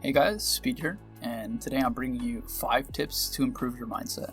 Hey guys, Speed here, and today I'm bringing you 5 tips to improve your mindset.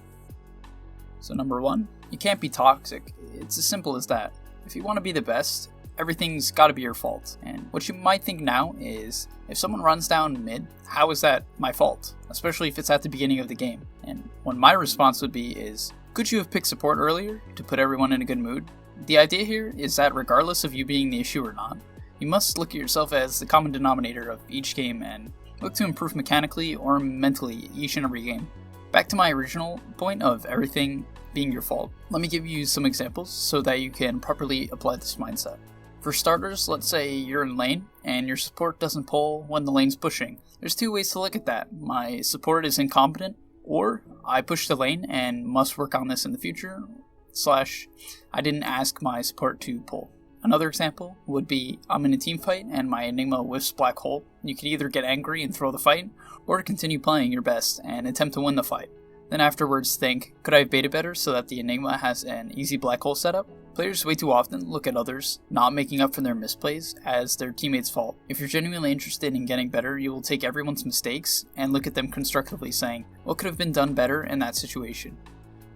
So number 1, you can't be toxic. It's as simple as that. If you want to be the best, everything's got to be your fault. And what you might think now is, if someone runs down mid, how is that my fault? Especially if it's at the beginning of the game. And what my response would be is, could you have picked support earlier to put everyone in a good mood? The idea here is that regardless of you being the issue or not, you must look at yourself as the common denominator of each game and look to improve mechanically or mentally each and every game. Back to my original point of everything being your fault, let me give you some examples so that you can properly apply this mindset. For starters, let's say you're in lane and your support doesn't pull when the lane's pushing. There's 2 ways to look at that. My support is incompetent, or I push the lane and must work on this in the future, / I didn't ask my support to pull. Another example would be, I'm in a team fight and my Enigma whiffs Black Hole. You can either get angry and throw the fight, or continue playing your best and attempt to win the fight. Then afterwards think, could I have baited better so that the Enigma has an easy Black Hole setup? Players way too often look at others not making up for their misplays as their teammates' fault. If you're genuinely interested in getting better, you will take everyone's mistakes and look at them constructively saying, what could have been done better in that situation?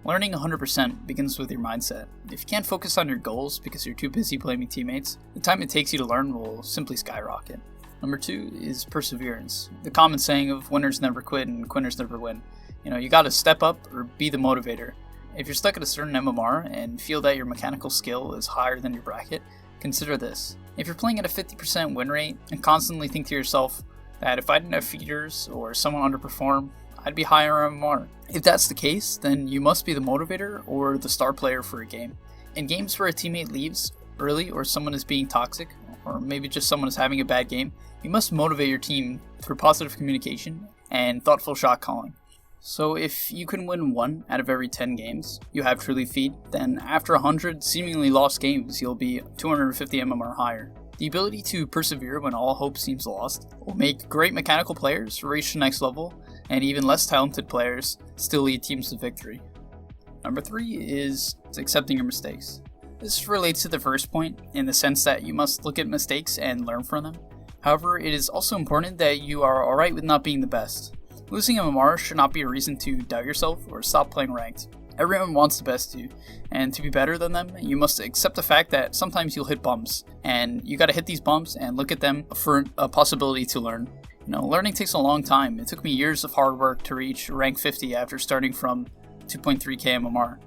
Learning 100% begins with your mindset. If you can't focus on your goals because you're too busy blaming teammates, the time it takes you to learn will simply skyrocket. Number 2 is perseverance. The common saying of winners never quit and quitters never win. You gotta step up or be the motivator. If you're stuck at a certain MMR and feel that your mechanical skill is higher than your bracket, consider this. If you're playing at a 50% win rate and constantly think to yourself that if I didn't have feeders or someone underperform, I'd be higher MMR. If that's the case, then you must be the motivator or the star player for a game. In games where a teammate leaves early or someone is being toxic, or maybe just someone is having a bad game, you must motivate your team through positive communication and thoughtful shot calling. So if you can win 1 out of every 10 games you have truly feed, then after 100 seemingly lost games, you'll be 250 MMR higher. The ability to persevere when all hope seems lost will make great mechanical players reach the next level, and even less talented players still lead teams to victory. Number 3 is accepting your mistakes. This relates to the first point in the sense that you must look at mistakes and learn from them. However, it is also important that you are alright with not being the best. Losing MMR should not be a reason to doubt yourself or stop playing ranked. Everyone wants the best of you, and to be better than them, you must accept the fact that sometimes you'll hit bumps, and you gotta hit these bumps and look at them for a possibility to learn. Learning takes a long time. It took me years of hard work to reach rank 50 after starting from 2.3k MMR.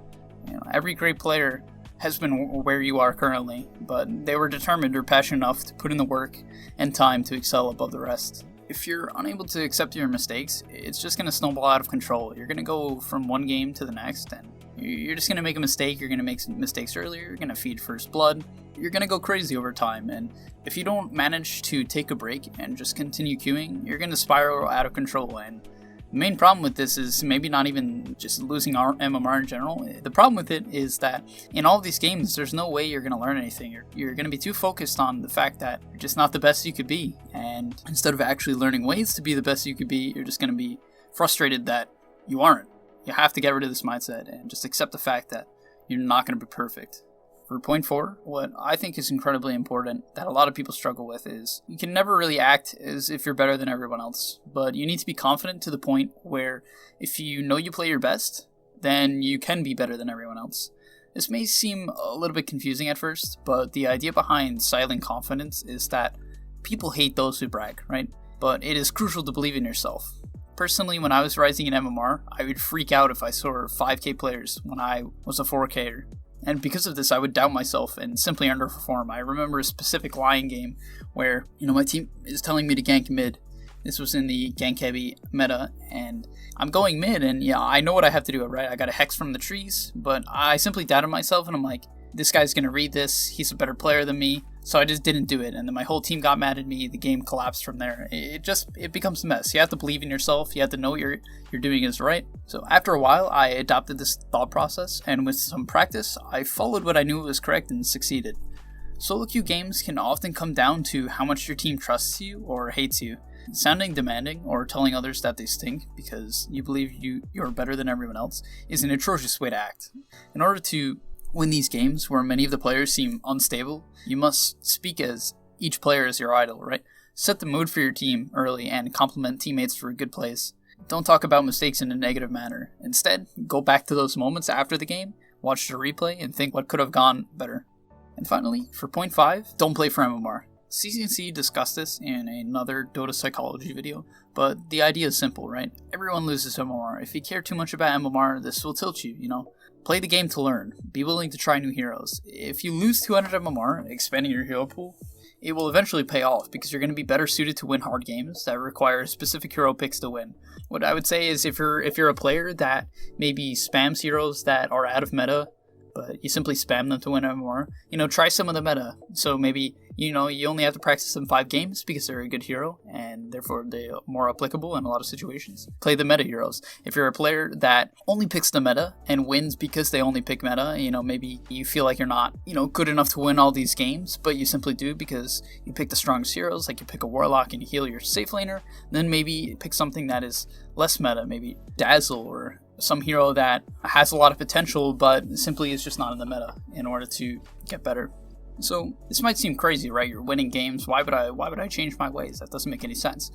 Every great player has been where you are currently, but they were determined or passionate enough to put in the work and time to excel above the rest. If you're unable to accept your mistakes, it's just going to snowball out of control. You're going to go from one game to the next, and you're just going to make a mistake. You're going to make some mistakes earlier. You're going to feed first blood. You're going to go crazy over time, and if you don't manage to take a break and just continue queuing, you're going to spiral out of control. And the main problem with this is maybe not even just losing our MMR in general. The problem with it is that in all of these games, there's no way you're going to learn anything. You're going to be too focused on the fact that you're just not the best you could be. And instead of actually learning ways to be the best you could be, you're just going to be frustrated that you aren't. You have to get rid of this mindset and just accept the fact that you're not going to be perfect. For point 4, what I think is incredibly important that a lot of people struggle with is you can never really act as if you're better than everyone else, but you need to be confident to the point where if you know you play your best, then you can be better than everyone else. This may seem a little bit confusing at first, but the idea behind silent confidence is that people hate those who brag, right? But it is crucial to believe in yourself. Personally, when I was rising in MMR, I would freak out if I saw 5k players when I was a 4K'er. And because of this, I would doubt myself and simply underperform. I remember a specific Lion game where, my team is telling me to gank mid. This was in the gank heavy meta, and I'm going mid, and I know what I have to do, right? I got a hex from the trees, but I simply doubted myself, and I'm like, this guy's gonna read this, he's a better player than me, so I just didn't do it, and then my whole team got mad at me, the game collapsed from there. It becomes a mess. You have to believe in yourself, you have to know what you're doing is right. So after a while, I adopted this thought process, and with some practice, I followed what I knew was correct and succeeded. Solo queue games can often come down to how much your team trusts you or hates you. Sounding demanding or telling others that they stink because you believe you're better than everyone else is an atrocious way to act. In order to win these games where many of the players seem unstable, you must speak as each player is your idol, right? Set the mood for your team early and compliment teammates for good plays. Don't talk about mistakes in a negative manner. Instead, go back to those moments after the game, watch the replay, and think what could have gone better. And finally, for point 5, don't play for MMR. CCNC discussed this in another Dota psychology video, but the idea is simple, right? Everyone loses MMR. If you care too much about MMR, this will tilt you, Play the game to learn. Be willing to try new heroes. If you lose 200 MMR, expanding your hero pool, it will eventually pay off because you're going to be better suited to win hard games that require specific hero picks to win. What I would say is if you're a player that maybe spams heroes that are out of meta, but you simply spam them to win MMR, try some of the meta. So maybe, you only have to practice them 5 games because they're a good hero, and therefore they're more applicable in a lot of situations. Play the meta heroes. If you're a player that only picks the meta and wins because they only pick meta, maybe you feel like you're not, good enough to win all these games, but you simply do because you pick the strongest heroes, like you pick a Warlock and you heal your safe laner, then maybe pick something that is less meta, maybe Dazzle or some hero that has a lot of potential but simply is just not in the meta in order to get better. So this might seem crazy, right? You're winning games. Why would I change my ways? That doesn't make any sense.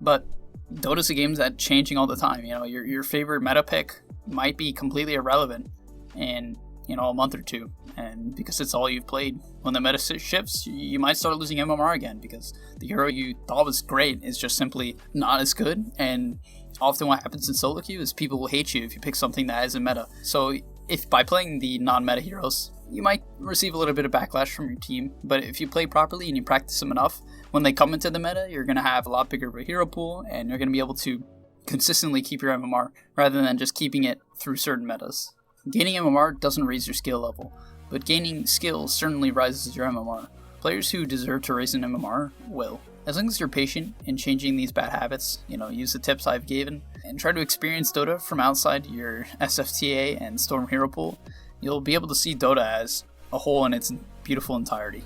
But Dota's a game that's changing all the time. Your favorite meta pick might be completely irrelevant in a month or two, and because it's all you've played, when the meta shifts, you might start losing MMR again because the hero you thought was great is just simply not as good. And often what happens in solo queue is people will hate you if you pick something that isn't meta. So if by playing the non-meta heroes, you might receive a little bit of backlash from your team, but if you play properly and you practice them enough, when they come into the meta, you're going to have a lot bigger of a hero pool, and you're going to be able to consistently keep your MMR rather than just keeping it through certain metas. Gaining MMR doesn't raise your skill level, but gaining skill certainly rises your MMR. Players who deserve to raise an MMR will. As long as you're patient in changing these bad habits, use the tips I've given, and try to experience Dota from outside your SFTA and Storm hero pool, you'll be able to see Dota as a whole in its beautiful entirety.